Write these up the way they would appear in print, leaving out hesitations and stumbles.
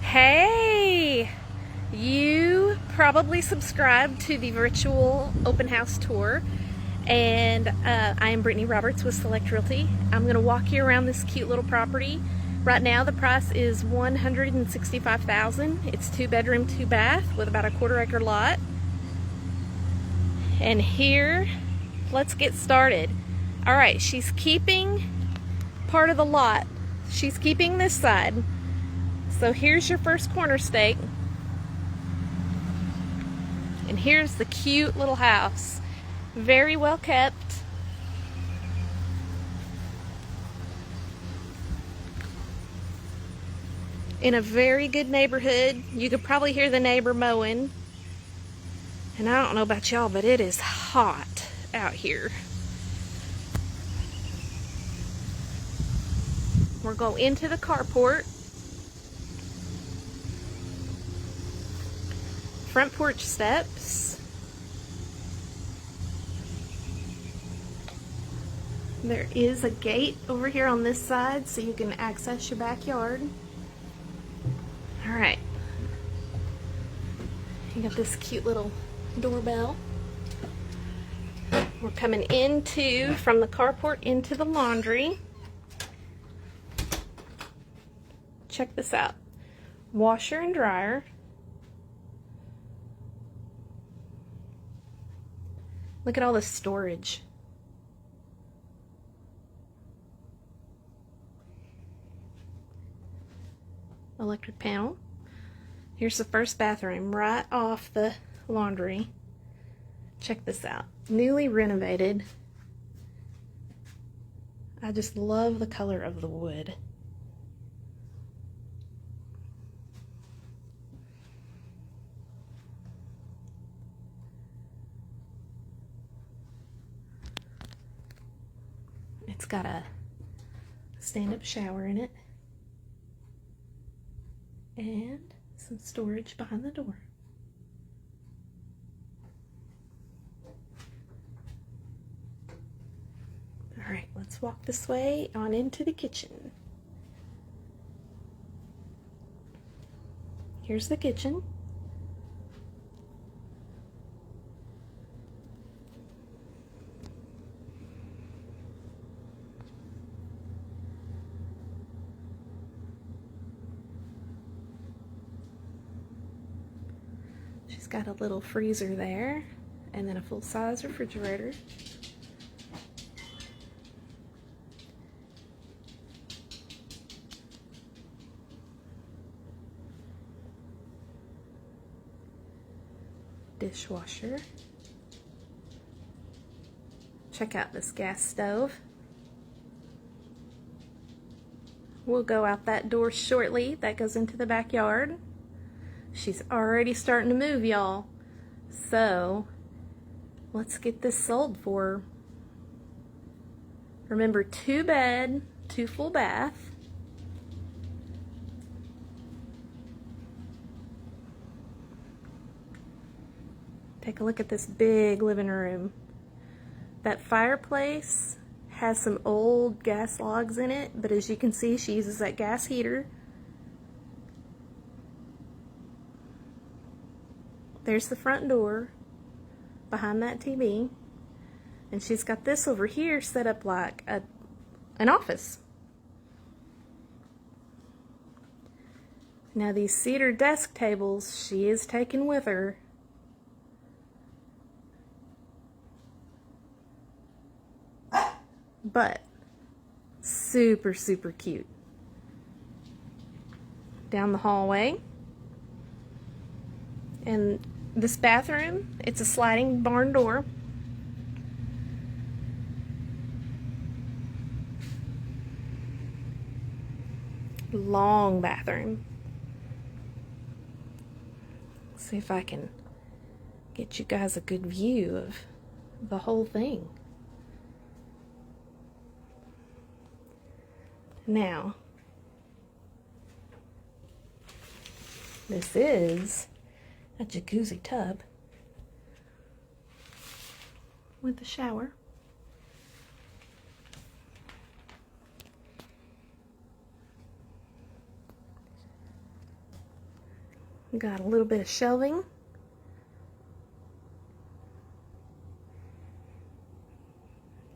Hey! You probably subscribed to the virtual open house tour, and I am Brittany Roberts with Select Realty. I'm going to walk you around this cute little property. Right now the price is $165,000. It's 2-bedroom, 2-bath with about a 1/4 acre lot. And here, let's get started. Alright, she's keeping part of the lot. She's keeping this side. So here's your first corner stake. And here's the cute little house. Very well kept. In a very good neighborhood. You could probably hear the neighbor mowing. And I don't know about y'all, but it is hot out here. We'll go into the carport. Front porch steps. There is a gate over here on this side so you can access your backyard. Alright. You got this cute little doorbell. We're coming from the carport into the laundry. Check this out. Washer and dryer. Look at all this storage. Electric panel. Here's the first bathroom right off the laundry. Check this out. Newly renovated. I just love the color of the wood. It's got a stand-up shower in it and some storage behind the door. Alright, let's walk this way on into the kitchen. Here's the kitchen. She's got a little freezer there, and then a full-size refrigerator. Dishwasher. Check out this gas stove. We'll go out that door shortly. That goes into the backyard. She's already starting to move, y'all. So, let's get this sold for her. Remember, 2-bed, 2 full bath. Take a look at this big living room. That fireplace has some old gas logs in it, but as you can see, she uses that gas heater. There's the front door behind that TV, and she's got this over here set up like an office. Now these cedar desk tables she is taking with her. But super, super cute. Down the hallway. And this bathroom, it's a sliding barn door. Long bathroom. See if I can get you guys a good view of the whole thing. Now, this is a jacuzzi tub with a shower. Got a little bit of shelving.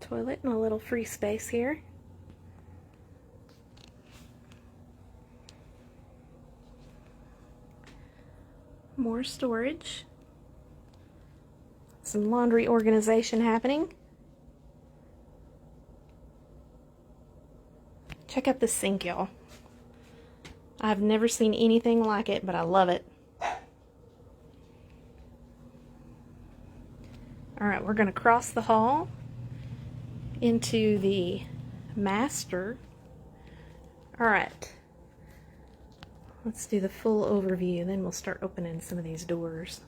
Toilet and a little free space here. More storage. Some laundry organization happening. Check out this sink, y'all. I've never seen anything like it, but I love it. Alright, we're going to cross the hall into the master. Alright, let's do the full overview, then we'll start opening some of these doors.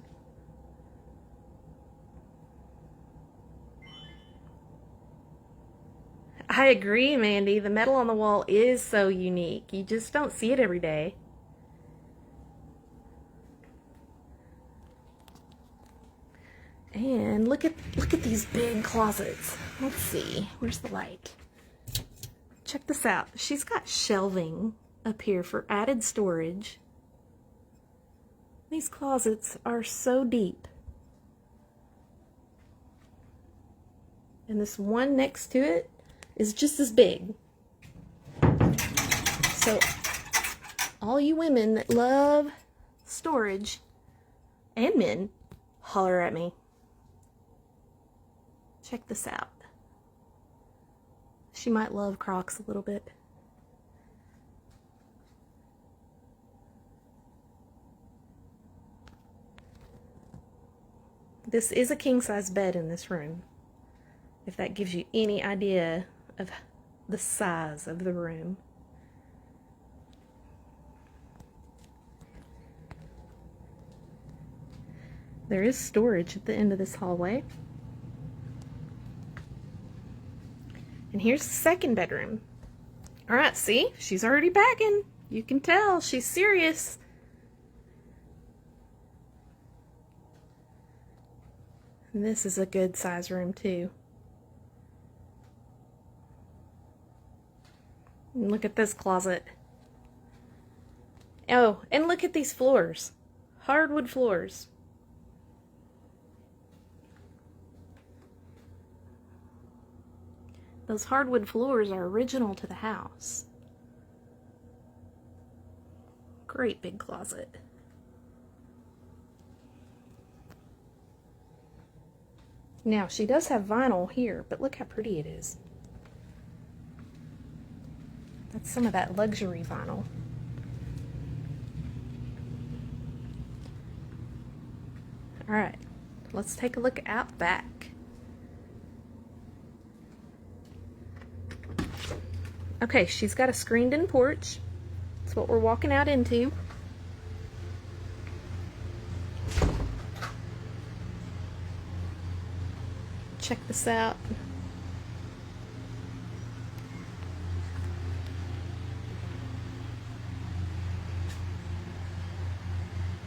I agree, Mandy. The metal on the wall is so unique. You just don't see it every day. And look at these big closets. Let's see. Where's the light? Check this out. She's got shelving up here for added storage. These closets are so deep. And this one next to it is just as big. So all you women that love storage, and men, holler at me. Check this out. She might love Crocs a little bit. This is a king-size bed in this room, if that gives you any idea of the size of the room. There is storage at the end of this hallway. And here's the second bedroom. Alright, see? She's already packing. You can tell she's serious. And this is a good size room too. And look at this closet. Oh, and look at these floors. Hardwood floors. Those hardwood floors are original to the house. Great big closet. Now, she does have vinyl here, but look how pretty it is. That's some of that luxury vinyl. Alright, let's take a look out back. Okay, she's got a screened-in porch. That's what we're walking out into. Check this out.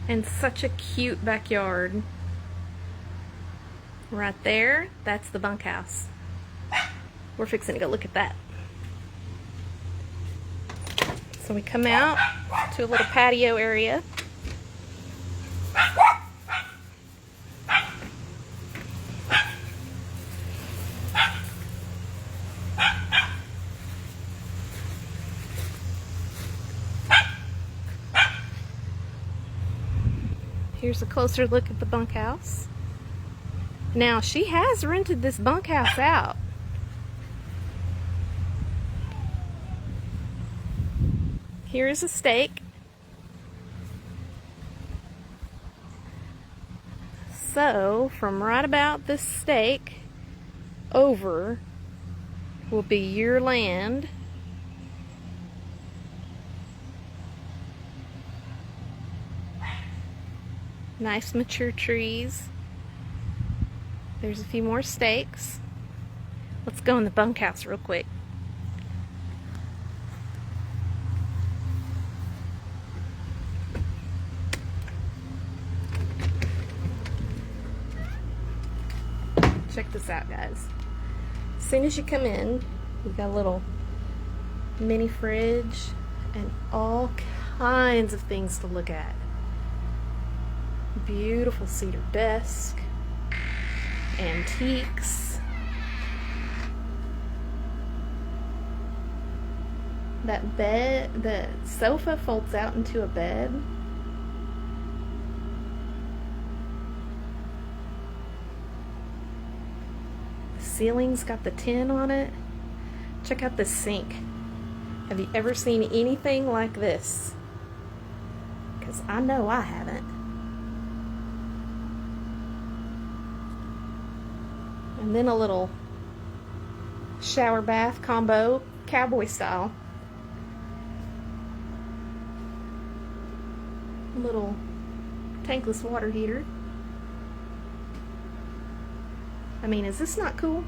And such a cute backyard. Right there, that's the bunkhouse. We're fixing to go look at that. So we come out to a little patio area. Here's a closer look at the bunkhouse. Now, she has rented this bunkhouse out. Here is a stake. So, from right about this stake over will be your land. Nice mature trees. There's a few more stakes. Let's go in the bunkhouse real quick. Check this out, guys. As soon as you come in, we've got a little mini fridge and all kinds of things to look at. Beautiful cedar desk, antiques. That bed, the sofa folds out into a bed. The ceiling's got the tin on it. Check out the sink. Have you ever seen anything like this? Because I know I haven't. And then a little shower bath combo, cowboy style. A little tankless water heater. I mean, is this not cool?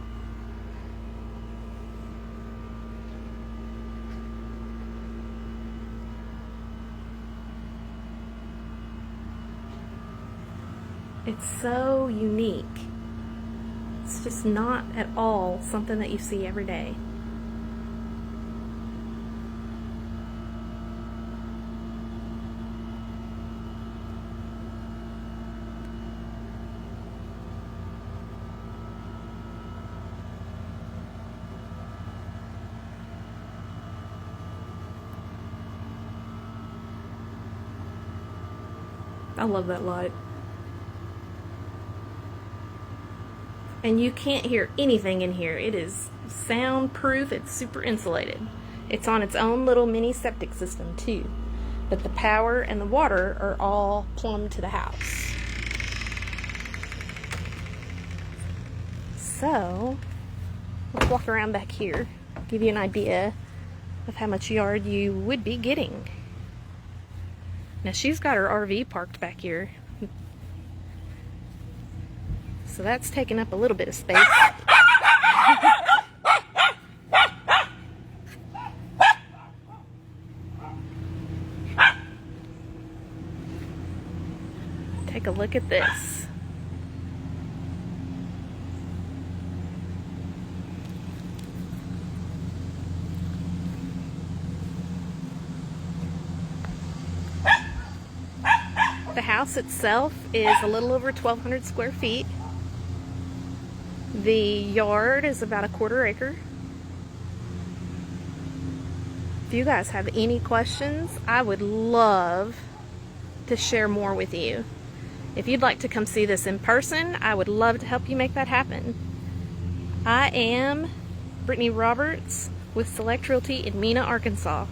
It's so unique. It's just not at all something that you see every day. I love that light. And you can't hear anything in here. It is soundproof. It's super insulated. It's on its own little mini septic system too. But the power and the water are all plumbed to the house. So, let's walk around back here. Give you an idea of how much yard you would be getting. Now she's got her RV parked back here. So that's taking up a little bit of space. Take a look at this. The house itself is a little over 1,200 square feet. The yard is about a 1/4 acre. If you guys have any questions, I would love to share more with you. If you'd like to come see this in person, I would love to help you make that happen. I am Brittany Roberts with Select Realty in Mena, Arkansas.